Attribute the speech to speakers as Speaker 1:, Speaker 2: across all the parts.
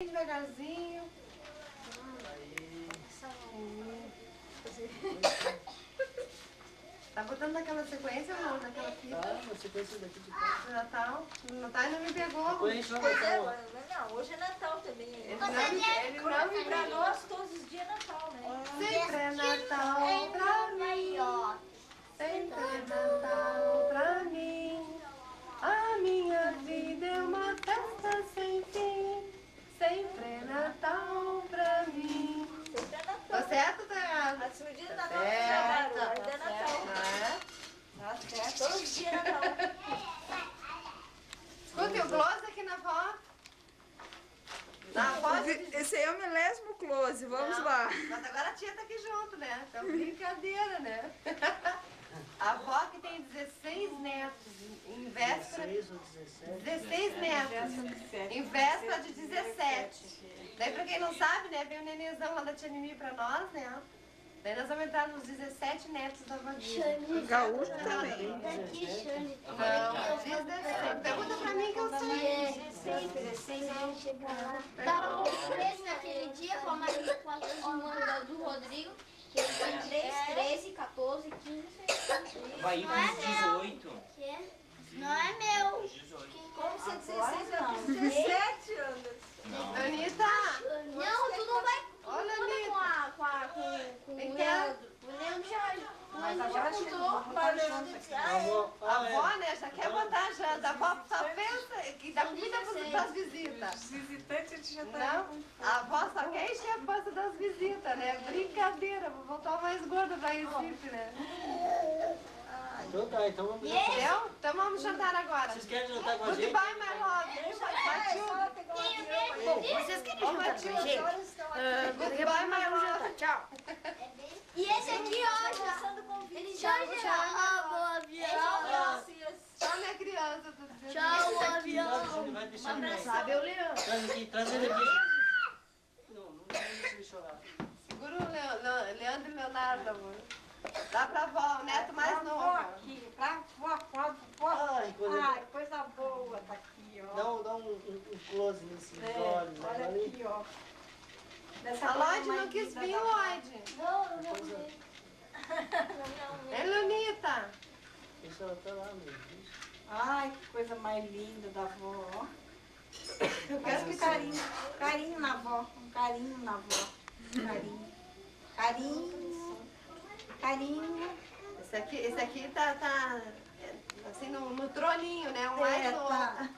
Speaker 1: Devagarzinho. Tá botando naquela sequência ou não? Naquela fita?
Speaker 2: Tá, na sequência daqui de cá.
Speaker 1: Do Natal. No Natal ainda me pegou.
Speaker 2: Depois a gente vai
Speaker 3: Pois é,
Speaker 2: botar
Speaker 3: não, hoje é Natal também.
Speaker 1: Ele não me
Speaker 3: Pra
Speaker 1: pegou.
Speaker 3: nós, todos os dias é Natal, né?
Speaker 1: Sempre é Natal pra mim. Sempre é Natal pra mim. A minha vida é uma festa sem fim. Sempre é Natal pra mim.
Speaker 3: Sempre é Natal.
Speaker 1: Tá certo, tá errado?
Speaker 3: A sua dia de Natal
Speaker 1: Certo,
Speaker 3: é
Speaker 1: tá
Speaker 3: Natal.
Speaker 1: É?
Speaker 3: Tá certo. Todos os dias é Natal.
Speaker 1: Escuta, o close aqui na avó. Na avó.
Speaker 4: Esse aí é o milésimo close, vamos
Speaker 1: Não,
Speaker 4: lá.
Speaker 1: Mas agora a tia tá aqui junto, né? Então brincadeira, né? A avó que tem 16 netos, em véspera.
Speaker 2: 16 ou 17.
Speaker 1: 16 netos, em véspera de 17. Daí pra quem não sabe, né, veio o nenenzão lá da Tia Mimi pra nós, né? Daí nós vamos entrar nos 17 netos da Vaguinha.
Speaker 4: Gaúcho também.
Speaker 1: Não, 17. Pergunta pra mim que eu sei.
Speaker 5: 16 anos chegaram. Tava com 13 naquele dia, com a Maria, com as irmãs do Rodrigo, que ele tem 3, 13, 14, 15, 16.
Speaker 6: Vai ir
Speaker 5: Não é
Speaker 6: pros
Speaker 5: meu.
Speaker 6: 18.
Speaker 5: Não é meu.
Speaker 6: 18.
Speaker 3: Como você 16 anos? 17 anos.
Speaker 1: Anitta!
Speaker 5: Não, tu não vai.
Speaker 1: Olha,
Speaker 5: tu
Speaker 1: Anitta.
Speaker 5: com o
Speaker 1: Tem que
Speaker 5: Leandro. O Leandro já contou.
Speaker 1: A avó, né, já quer botar a janta. A avó só pensa que dá comida pras visitas.
Speaker 4: Visitante, a gente já
Speaker 1: Não, a avó só quer encher a pança das visitas, né? Brincadeira, vou voltar mais gorda pra Recife, né?
Speaker 2: Então tá, então vamos.
Speaker 1: Entendeu? Então vamos jantar agora.
Speaker 2: Vocês querem jantar com a gente?
Speaker 1: Goodbye, my love. Matilde.
Speaker 5: Vocês queriam
Speaker 1: Ô, Matilde. Goodbye, my love.
Speaker 5: Tchau. E esse aqui, ó, ele já amou o avião.
Speaker 1: Tchau, minha criança. Tô dizendo.
Speaker 5: Tchau, o
Speaker 2: Ele
Speaker 5: avião.
Speaker 2: vai deixar ele aí.
Speaker 5: Sabe o Leandro.
Speaker 2: Traz ele aqui. Não deixa ele chorar.
Speaker 1: Segura o Leandro e Leonardo, amor. Dá pra avó, o neto mais novo.
Speaker 3: Aqui, pra vó.
Speaker 2: Ai, coisa.
Speaker 3: Ai, coisa boa, tá aqui, ó.
Speaker 2: Dá um close nesses olhos.
Speaker 3: Olha
Speaker 2: Ali.
Speaker 3: aqui, ó.
Speaker 1: A Lloyd não quis vir, Lloyd. É, Leonita.
Speaker 2: Deixa ela até lá mesmo.
Speaker 3: Ai, que coisa mais linda da avó, ó. Eu quero que carinho na avó, um carinho na avó. Carinho.
Speaker 1: Esse aqui tá assim no troninho, né? O mais novo.
Speaker 3: Tá.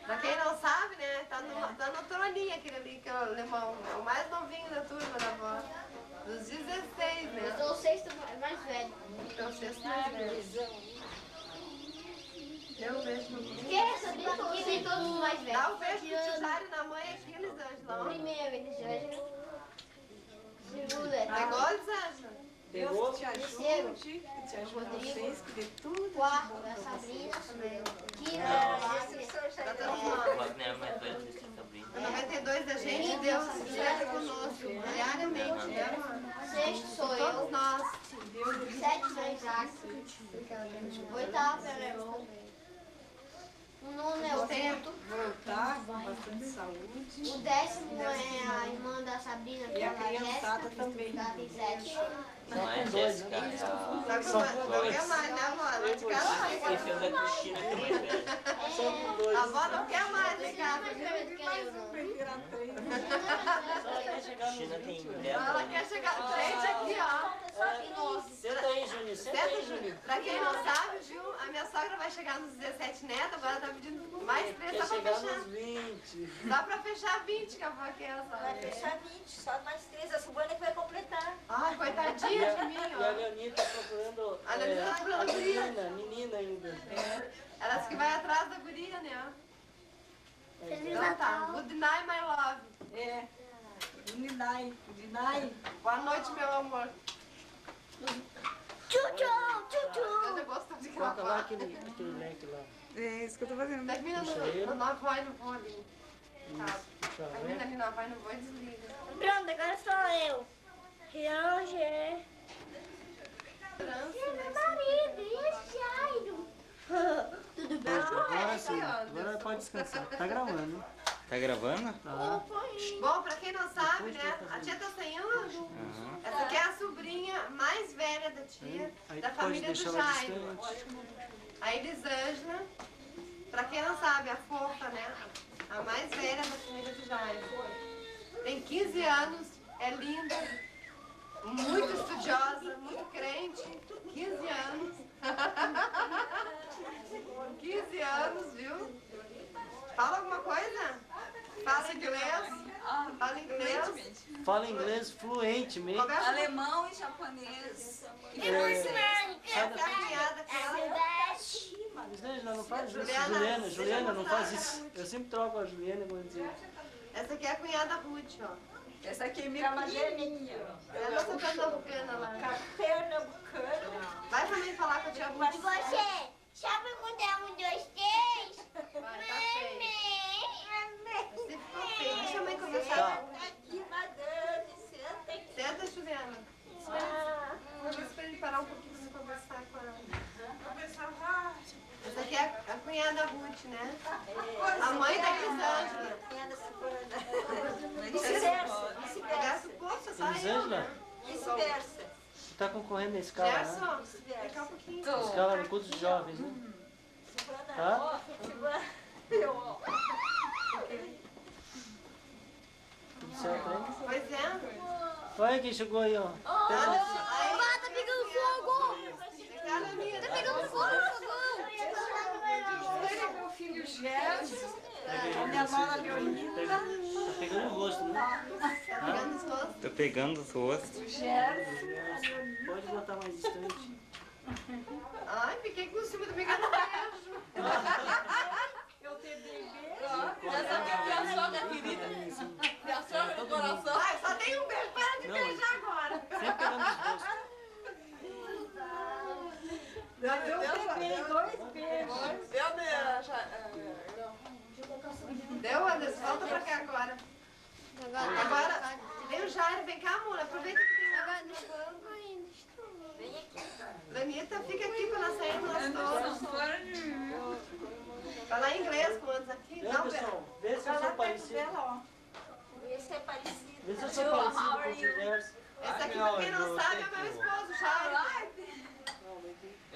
Speaker 1: Pra quem não sabe, né? Tá no troninho aquele ali, que é o alemão. É o mais novinho da turma da avó. Dos 16,
Speaker 5: Eu
Speaker 1: né?
Speaker 5: sou o sexto mais velho.
Speaker 1: Então, o sexto mais velho. Eu vejo no
Speaker 5: Porque sabia que nem todos os mais velhos.
Speaker 1: Dá um beijo pro Tizário na mãe aqui, Elisângela.
Speaker 5: Primeiro, Elisângela. Segundo, é
Speaker 1: Pegou, Elisângela?
Speaker 2: Pegou?
Speaker 4: te
Speaker 5: Terceiro,
Speaker 4: ajude, que te ajude
Speaker 5: Rodrigo.
Speaker 4: vocês, que dê tudo.
Speaker 5: quarto, é a Sabrina. Quinto,
Speaker 1: Tá todos nós.
Speaker 6: Wagner é mais velho que Sabrina.
Speaker 1: 92 da gente, Deus esteja conosco diariamente, né, mano?
Speaker 5: sexto sou
Speaker 1: Todos
Speaker 5: eu.
Speaker 1: nós.
Speaker 5: Sétimo é Isaac. Oitavo é Leon. O nono é o Tento.
Speaker 4: Voltar com bastante saúde.
Speaker 5: O décimo é a irmã da Sabrina, que
Speaker 4: E
Speaker 5: é
Speaker 4: a
Speaker 5: a
Speaker 4: criançada
Speaker 5: Jéssica.
Speaker 4: também.
Speaker 5: Ela tem 7.
Speaker 6: Não é Jéssica, é
Speaker 1: Só que não quer mais, né, amor? Lá de casa
Speaker 6: a...
Speaker 1: vai.
Speaker 6: Esqueceu da Cristina, que é mais velha.
Speaker 2: Só com dois.
Speaker 1: A avó não quer mais, né, casa?
Speaker 4: Vai virar 3.
Speaker 2: Ela quer chegar nos
Speaker 6: Cristina tem
Speaker 2: 20.
Speaker 1: Ela quer chegar à frente aqui, ó.
Speaker 2: Senta aí, Juninho. Senta aí, Juninho.
Speaker 1: Pra quem não sabe, viu, a minha sogra vai chegar nos 17 netos, agora ela tá pedindo mais 3
Speaker 2: Quer
Speaker 1: só pra
Speaker 2: chegar
Speaker 1: fechar.
Speaker 2: nos 20.
Speaker 1: Dá pra fechar 20 que a avó quer,
Speaker 3: Vai
Speaker 1: sabe?
Speaker 3: fechar 20, só mais 3. A Silvana que vai completar.
Speaker 1: Ai, coitadinha de mim,
Speaker 2: E a
Speaker 1: ó.
Speaker 2: Leonita tá procurando
Speaker 1: A Leonita tá procurando
Speaker 2: a menina ainda.
Speaker 1: Ela disse que vai atrás da guria, né? Então tá, good night, my love.
Speaker 3: É. Dinai.
Speaker 1: Boa noite, meu amor. Eu já gosto de
Speaker 2: Coloca lá
Speaker 1: gravar.
Speaker 2: aquele leque lá.
Speaker 4: É isso que eu tô fazendo.
Speaker 1: Termina no não vai, não vou ali. Tá.
Speaker 2: Deixa eu
Speaker 1: Termina
Speaker 2: ver.
Speaker 1: ali, não vai, não vou e desliga.
Speaker 5: Pronto, agora sou eu. Rianger. Meu marido, e o Jairo? Tudo bem?
Speaker 2: Agora sim, agora pode descansar. Tá gravando.
Speaker 7: Tá gravando?
Speaker 2: Tá.
Speaker 1: Bom, pra quem não sabe, né? A tia tá saindo.
Speaker 7: Aham.
Speaker 1: Essa aqui é a sobrinha mais velha da tia,
Speaker 2: Aí
Speaker 1: da
Speaker 2: tu pode
Speaker 1: família do
Speaker 2: deixar ela
Speaker 1: Jairo.
Speaker 2: distante.
Speaker 1: A Elisângela, pra quem não sabe, a fofa, né? A mais velha da família do Jairo. Tem 15 anos, é linda, muito estudiosa, muito crente. 15 anos. 15 anos, viu? Fala alguma coisa? Fala inglês? Fala inglês?
Speaker 2: Fala inglês fluentemente.
Speaker 1: Roberto,
Speaker 4: Alemão e japonês.
Speaker 1: essa cunhada que ela...
Speaker 2: Elisângela, não faz isso.
Speaker 1: Juliana,
Speaker 2: Juliana, não faz isso. Eu sempre troco a Juliana quando dizer.
Speaker 1: Essa aqui é a cunhada Ruth, ó.
Speaker 4: Essa aqui é minha pequenininha.
Speaker 1: Ela tá pernambucana lá.
Speaker 3: Pernambucana.
Speaker 1: Vai também falar com a tia
Speaker 5: E
Speaker 1: Ruth.
Speaker 5: você? Sabe quando é 1, 2, 3?
Speaker 1: Vai, tá feio. Você ficou feio. Deixa a mãe conversar.
Speaker 3: Aqui, madame, senta aqui.
Speaker 1: Senta, Juliana. Vou ver se pra ele parar um pouquinho pra você conversar com ela. Essa aqui é a cunhada Ruth, né? A mãe da Elisângela.
Speaker 3: Vice-versa.
Speaker 1: Pegasse o poço, só eu,
Speaker 2: Elisângela,
Speaker 1: né?
Speaker 3: Vice-versa.
Speaker 2: tu tá concorrendo na escala, né?
Speaker 1: Gerson, vem cá um pouquinho.
Speaker 2: Escala no curso de jovens, né? Tá? Tudo certo aí?
Speaker 1: Pois é.
Speaker 2: Olha quem chegou aí, ó.
Speaker 1: Aí,
Speaker 5: Tá pegando fogo!
Speaker 1: cara, minha,
Speaker 5: Tá pegando fogo!
Speaker 3: Meu filho Gerson. A minha nora Leonida.
Speaker 2: Tá pegando o rosto, né?
Speaker 1: tá pegando os rostos.
Speaker 7: Tô pegando os rostos.
Speaker 3: Gerson.
Speaker 2: Pode botar mais distante.
Speaker 1: Ai, fiquei com ciúme do beijo.
Speaker 3: Eu tenho bebê.
Speaker 8: Essa aqui é a minha sogra querida. Minha sogra do coração.
Speaker 1: Ai, só tem um beijo, para de
Speaker 2: Não,
Speaker 1: beijar agora.
Speaker 2: Sempre pegando os rostos.
Speaker 3: Eu tenho dois beijos.
Speaker 8: Eu
Speaker 1: Deu, Anderson? Volta pra cá agora. Agora, vem o Jairo, vem cá, amor. Aproveita que tem água no banco ainda. Vem aqui. Danita, fica aqui pra nós sairmos nós todos. Falar inglês com eles aqui. Não,
Speaker 2: Anderson, vê se eu sou parecido.
Speaker 3: Esse é parecido.
Speaker 2: Vê se eu sou parecido com o Gerson.
Speaker 1: esse aqui, pra quem não sabe, é meu esposo, Jairo.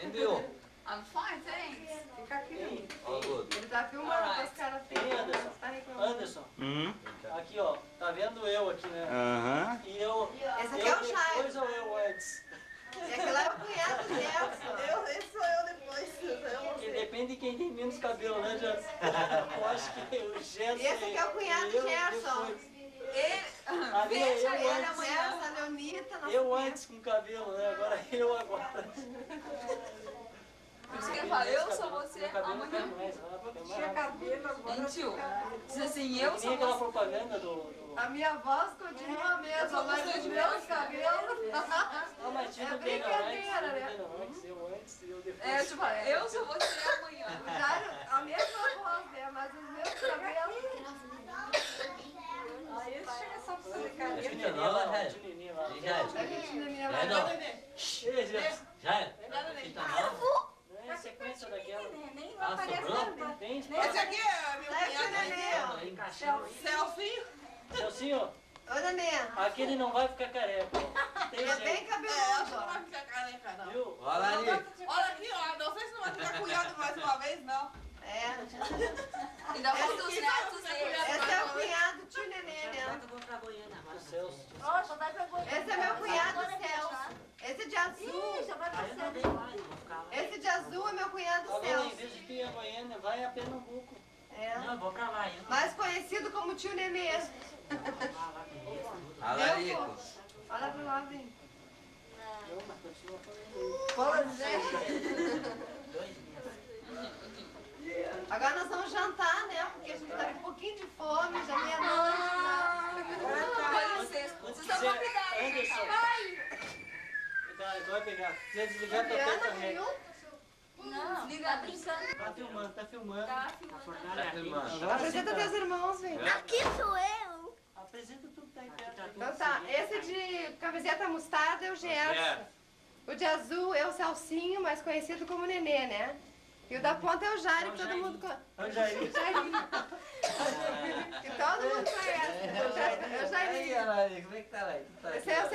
Speaker 6: And you?
Speaker 8: I'm fine, thanks.
Speaker 1: Fica aqui.
Speaker 6: All good.
Speaker 1: Ele tá filmando com as caras
Speaker 2: Ei,
Speaker 1: feias.
Speaker 2: Anderson.
Speaker 1: Tá reclamando.
Speaker 2: Anderson,
Speaker 7: Aqui,
Speaker 2: aqui ó, tá vendo eu aqui, né?
Speaker 7: Aham.
Speaker 2: E eu.
Speaker 1: Esse aqui é o Jairo.
Speaker 2: Depois ou eu antes?
Speaker 1: E aquele lá é o cunhado do Gerson.
Speaker 8: Esse sou eu depois.
Speaker 2: Porque depende de quem tem menos cabelo, né, Gerson? Eu acho que o Gerson.
Speaker 1: E esse aqui é o cunhado do
Speaker 2: eu
Speaker 1: Gerson.
Speaker 2: depois.
Speaker 8: Ele...
Speaker 2: Ali é
Speaker 1: Veja
Speaker 2: eu
Speaker 1: ele, a
Speaker 2: antes.
Speaker 1: Gerson, a Leonita. nossa
Speaker 2: Eu
Speaker 1: mulher.
Speaker 2: antes com cabelo, né? Agora eu agora.
Speaker 8: Por isso que ele fala, eu sou você
Speaker 2: Meu cabelo
Speaker 8: amanhã.
Speaker 2: cai mais rápido, é mais
Speaker 3: Tinha
Speaker 2: rápido.
Speaker 3: cabelo agora.
Speaker 8: Mentiu. Diz assim,
Speaker 2: É
Speaker 8: eu
Speaker 2: que
Speaker 8: sou
Speaker 2: nem aquela
Speaker 8: você.
Speaker 2: propaganda do...
Speaker 1: A minha voz continua a mesma, mas os meus cabelos.
Speaker 2: Não, mas tinha
Speaker 1: É
Speaker 2: do Daniel
Speaker 1: brincadeira,
Speaker 2: antes,
Speaker 1: né?
Speaker 2: do Daniel antes, eu antes e eu depois.
Speaker 8: É, tipo, eu sou você amanhã.
Speaker 1: O Jairo, a mesma voz, né? Mas os meus cabelos.
Speaker 3: Aí esse chega só pra fazer
Speaker 2: Tinha
Speaker 3: carinho.
Speaker 2: neném lá, tinha neném lá.
Speaker 1: A gente na minha
Speaker 6: Já
Speaker 1: mão.
Speaker 2: Ei, Gerson,
Speaker 6: Já é? Fita nova?
Speaker 2: não é sequência daquela.
Speaker 3: Nem
Speaker 6: Ah,
Speaker 3: aparece
Speaker 6: sobrou?
Speaker 3: nada.
Speaker 2: Tem
Speaker 8: Esse aqui é meu
Speaker 1: Leva o
Speaker 8: cunhado.
Speaker 1: neném,
Speaker 8: Selfie.
Speaker 2: Celcinho,
Speaker 1: ó. Ô, neném.
Speaker 2: aquele não vai ficar careca. Tem
Speaker 1: Ele é bem
Speaker 2: jeito,
Speaker 8: É, acho que não
Speaker 1: cabeludo.
Speaker 8: vai ficar careca, não.
Speaker 2: viu?
Speaker 6: Olha ali.
Speaker 8: Olha aqui, ó. Não sei se não vai ficar cunhado mais uma vez, não.
Speaker 1: É.
Speaker 8: Ainda vai dos netos dele.
Speaker 1: Esse é o cunhado do tio neném, né?
Speaker 2: O Celso.
Speaker 3: Nossa, vai pra Goiânia.
Speaker 1: Esse é meu cunhado Celso. Esse de azul.
Speaker 3: Já vai pra Goiânia.
Speaker 1: Esse de azul é meu cunhado
Speaker 2: Agora, em
Speaker 1: Celso.
Speaker 2: vez de tu ir a Goiânia, vai a Pernambuco.
Speaker 1: É.
Speaker 6: Não, vou pra lá, hein?
Speaker 1: Mais conhecido como tio nenê.
Speaker 6: Alarico.
Speaker 1: Olha pro lado, hein?
Speaker 2: Não, mas continua falando.
Speaker 1: Agora nós vamos jantar, né? Porque a gente tá com um pouquinho de fome, já é meia-noite.
Speaker 8: Com licença. Vocês estão convidados.
Speaker 2: Anderson. Vai pegar. Se quiser desligar, tá
Speaker 1: Juliana,
Speaker 2: perto também.
Speaker 1: viu?
Speaker 5: Não, tá brincando.
Speaker 2: Tá filmando, tá filmando.
Speaker 6: Tá filmando.
Speaker 2: Agora
Speaker 1: Apresenta
Speaker 2: sim,
Speaker 1: teus
Speaker 2: tá.
Speaker 1: irmãos, vem.
Speaker 5: Aqui sou eu.
Speaker 2: Apresenta tudo que tá aí perto.
Speaker 1: Então tá, esse de camiseta mostarda é o Gerson. O de azul é o Celcinho, mais conhecido como Nenê, né? E E o da ponta é o Jair, que todo mundo conhece.
Speaker 2: É o Jair.
Speaker 1: Que todo mundo conhece. É o
Speaker 6: E aí,
Speaker 1: Jair.
Speaker 6: Elaine, como é que tá, Elaine?
Speaker 1: Esse é o